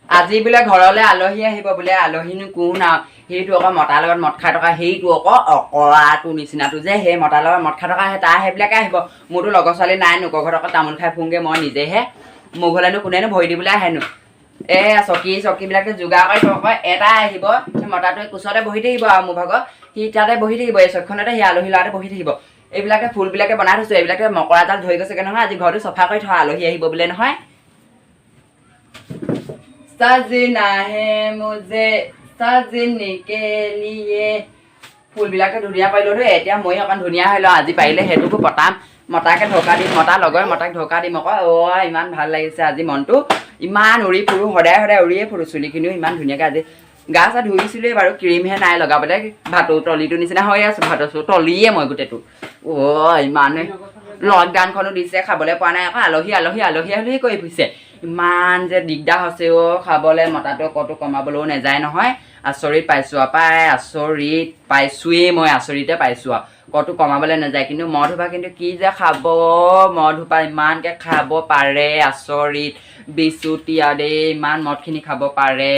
আজি বোলে ঘৰলৈ আলহী আহিব বোলে আলহীনো কোন আৰু সেইটো আকৌ মতাৰ লগত মদ খাই থকা সেইটো আকৌ অকৰাটো নিচিনাটো যে সেই মতাৰ লগত মদ খাই থকা তাৰ সেইবিলাকে আহিব মোৰতো লগৰ ছোৱালী নাই নোকৰ ঘৰত আকৌ তামোল খাই ফুংগে মই নিজেহে মোৰ ঘৰলৈনো কোনেনো ভৰি দিবলৈ আহেনো চকীবিলাকে যোগাৰ কৰি থক এটা আহিব মতাটোৱে কোচতে বহি থাকিব আৰু মোৰ ভাগৰ সি তাতে বহি থাকিব এই চকীখনতে সি আলহী ল'ৰাতে বহি থাকিব এইবিলাকে ফুলবিলাকে বনাই থৈছো এইবিলাকে মকৰা জাল ধৰি গৈছেগে নহয় আজি ঘৰটো চফা কৰি থোৱা আলহী আহিব বোলে নহয় सजना है मुझे सजने के लिए ফুলবিলাকে ধুনীয়া কৰিলোঁ দেই এতিয়া মই অকণ ধুনীয়া হৈ লওঁ আজি পাৰিলে সেইটোকো পতাম মতাকে ঢকা দিম মতা লগৰ মতাক ঢকা দিম আকৌ ইমান ভাল লাগিছে আজি মনটো ইমান উৰি ফুৰো সদায় সদায় উৰিয়ে ফুৰো চুলিখিনিও ইমান ধুনীয়াকৈ আজি গা চা ধুইছিলোঁৱেই বাৰু ক্ৰীমহে নাই লগাবলৈ ভাতৰ তলিটোৰ নিচিনা হৈ আছোঁ ভাতৰ তলিয়ে মই গোটেইটো ইমানে লকডাউনখনো দিছে খাবলৈ পোৱা নাই আকৌ আলহী আলহী আলহী আলহী কৰি ফুৰিছে ইমান যে দিগদাৰ হৈছে খাবলৈ মতাটো কতো কমাবলৈও নাযায় নহয় আচৰিত পাইছোঁ পাই আচৰিত পাইছোঁৱেই মই আচৰিতে পাইছোঁ আৰু কতো কমাবলৈ নাযায় কিন্তু মদ সোপা কিন্তু কি যে খাব মদ সোপা ইমানকৈ খাব পাৰে আচৰিত বিচুতি দেই ইমান মদখিনি খাব পাৰে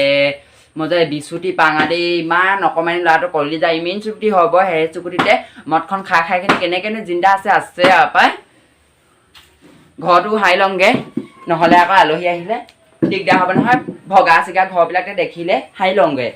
মই যে বিচুতি পাঙা দেই ইমান অকণমানি ল'ৰাটো কলি যায় ইমান চুকুটি হ'ব সেই চুকুটিতে মদখন খাই খাই কিনি কেনেকৈনো জিন্দা আছে আৰু পাই ঘৰটো হাই লওঁগৈ নহ'লে আকৌ আলহী আহিলে দিগদাৰ হ'ব নহয় ভগা চিগা ঘৰবিলাকে দেখিলে হাই লওঁগৈ